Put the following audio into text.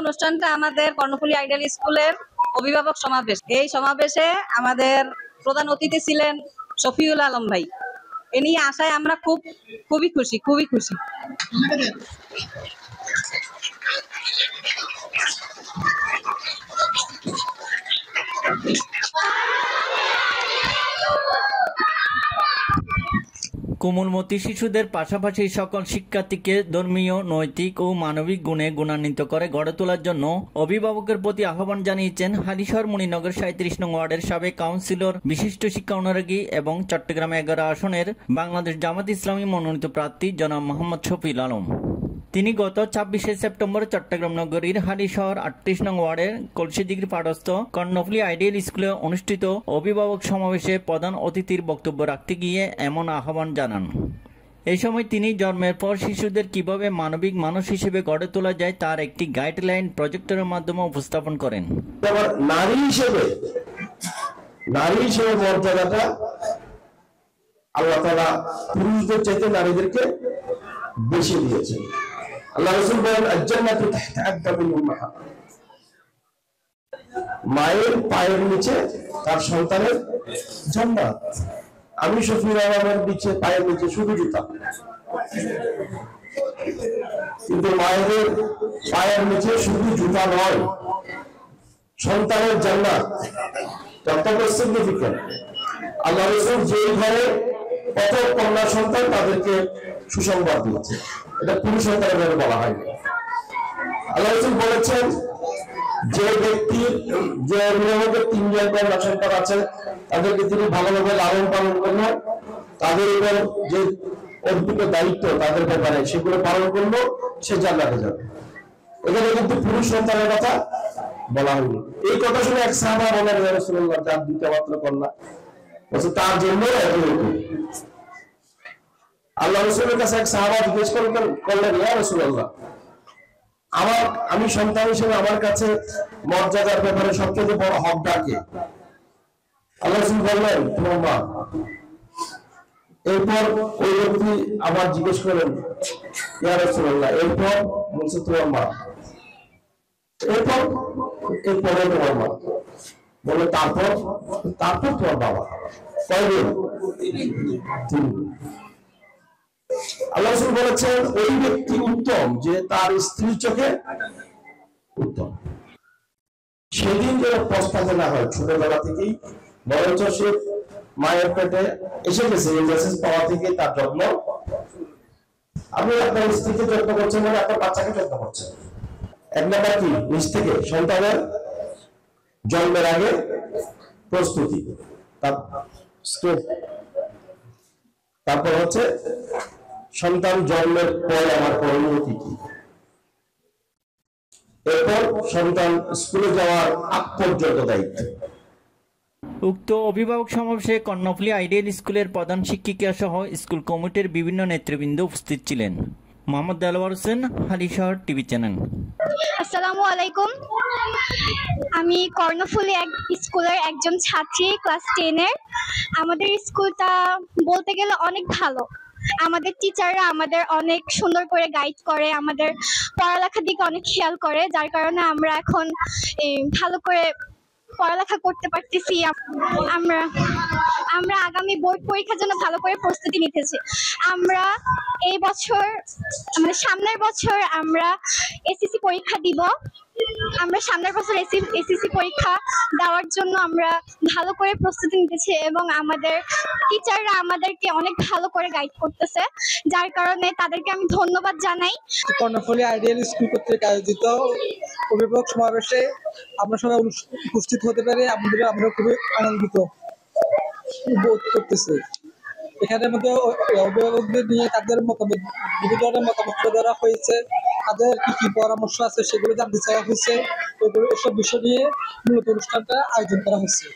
অনুষ্ঠানটা আমাদের কর্ণফুলী আইডিয়াল স্কুলের অভিভাবক সমাবেশ। এই সমাবেশে আমাদের প্রধান অতিথি ছিলেন শফিউল আলম ভাই। এ নিয়ে আসায় আমরা খুবই খুশি। কোমলমতি শিশুদের পাশাপাশি সকল শিক্ষার্থীকে ধর্মীয়, নৈতিক ও মানবিক গুণে গুণান্বিত করে গড়ে তোলার জন্য অভিভাবকের প্রতি আহ্বান জানিয়েছেন হালিশহর মণিনগর 37 নং ওয়ার্ডের সাবেক কাউন্সিলর, বিশিষ্ট শিক্ষা অনুরাগী এবং চট্টগ্রাম 11 আসনের বাংলাদেশ জামাত ইসলামী মনোনীত প্রার্থী জনাব মোহাম্মদ শফিউল আলম। তিনি গত 26শে সেপ্টেম্বর চট্টগ্রাম নগরীর হালিশহর 38 নং ওয়ার্ডের কলসিদিঘির পাড়স্থ কর্ণফুলী আইডিয়াল স্কুলে অনুষ্ঠিত অভিভাবক সমাবেশে প্রধান অতিথির বক্তব্য রাখতে গিয়ে এমন আহ্বান জানান। এই সময় তিনি জন্মের পর শিশুদের কিভাবে মানবিক মানুষ হিসেবে গড়ে তোলা যায় তার একটি গাইডলাইন প্রজেক্টরের মাধ্যমে উপস্থাপন করেন। নারী হিসেবে মর্যাদাটা আল্লাহ তাআলা পুরুষদের চাইতে নারীদেরকে বেশি দিয়েছেন। আল্লাহ রাসূল বলেন আল-জান্নাতু তাহতা আকদামিল উম্মাহাত, মায়ের পায়ের নিচে তার সন্তানের জান্নাত। আমি শফিউল আলমের নিচে পায়ের নিচে শুধু জুতা, কিন্তু মায়েদের পায়ের নিচে শুধু জুতা নয়, সন্তানের জান্নাত কত সিগনিফিক্যান্ট। আল্লাহ রাসূল যে ঘরে কত কন্যা সন্তান তাদেরকে সুসংবাদ দিয়েছে, এটা পুরুষ সন্তানের বলা হয়নি। আল্লাহ রাসূল বলেছেন যে ব্যক্তির যে অভিভাবকের 3জন কন্যা সন্তান আছে তাদেরকে তিনি ভালোভাবে লালন পালন করলো, তাদের উপর যে অর্পিত দায়িত্ব তাদের ব্যাপারে সেগুলো পালন করলো, সে জান্নাতে যাবে। এখানে কিন্তু পুরুষ সন্তানের কথা বলা হয়নি। এই কথা শুনে এক সাহাবা বলেন, ইয়া রাসূলুল্লাহ, যার 2টা মাত্র কন্যা, বলছে তার জন্য আল্লাহ রাসূলের কাছে এক সাহাবা জিজ্ঞেস করলেন, ইয়া রাসূলুল্লাহ, আমি সন্তান হিসেবে আমার কাছে মর্যাদার ব্যাপারে সবচেয়ে বড় হকটা কে? আল্লাহ রাসূল বললেন, তোমার মা। এরপর ওই ব্যক্তি আবার জিজ্ঞেস করলেন, ইয়া রাসূলুল্লাহ, এরপর? বলছে তোমার মা। এরপরে তোমার মা। বলে তারপর তোমার বাবা। কয়দিন? 3। আল্লাহ রাসূল বলেছেন ওই ব্যক্তি উত্তম যে তার স্ত্রীর চোখে উত্তম। সেদিন যেন পস্তাতে না হয় ছোটবেলা থেকেই, বরঞ্চ সে মায়ের পেটে এসে গেছে এই মেসেজ পাওয়া থেকে তার যত্ন। আপনি আপনার স্ত্রীকে যত্ন করছেন মানে আপনার বাচ্চাকে যত্ন করছেন। 1 নাম্বার কি? নিজ থেকে সন্তানের জন্মের আগে প্রস্তুতি, তারপর হচ্ছে সন্তান জন্মের পর আমার করণীয় কি, এরপর সন্তান স্কুলে যাওয়ার আগ পর্যন্ত দায়িত্ব। উক্ত অভিভাবক সমাবেশে কর্ণফুলী আইডিয়াল স্কুলের প্রধান শিক্ষিকা সহ স্কুল কমিটির বিভিন্ন নেতৃবৃন্দ উপস্থিত ছিলেন। Mohammad Delwar Hossain, Halishahar TV channel. আসসালামু আলাইকুম। আমি কর্ণফুলী স্কুলের একজন ছাত্রী, ক্লাস 10-এর। আমাদের স্কুলটা বলতে গেলে অনেক ভালো। আমাদের টিচাররা আমাদের অনেক সুন্দর করে গাইড করে, আমাদের পড়ালেখার দিকে অনেক খেয়াল করে, যার কারণে আমরা এখন ভালো করে পড়ালেখা করতে পারতেছি। আমরা আগামী বোর্ড পরীক্ষার জন্য ভালো করে প্রস্তুতি নিতেছি। আমরা এই বছর, মানে সামনের বছর আমরা এসএসসি পরীক্ষা দিব। আমরা সামনের বছর এসএসসি পরীক্ষা দেওয়ার জন্য আমরা ভালো করে প্রস্তুতি নিতেছি এবং আমাদের টিচাররা আমাদেরকে অনেক ভালো করে গাইড করতেছে, যার কারণে তাদেরকে আমি ধন্যবাদ জানাই। কর্ণফুলী আইডিয়াল স্কুল কর্তৃক আয়োজিত অভিভাবক সমাবেশে আমরা সবাই উপস্থিত হতে পারে আমরা খুবই আনন্দিত বোধ করতেছি। এখানে মধ্যে অভিভাবকদের নিয়ে তাদের মতামত, বিভিন্ন ধরনের মতামত দেওয়া হয়েছে, তাদের কি পরামর্শ আছে সেগুলো জানতে চাওয়া হয়েছে। এসব বিষয় নিয়ে মূলত অনুষ্ঠানটা আয়োজন করা হয়েছে।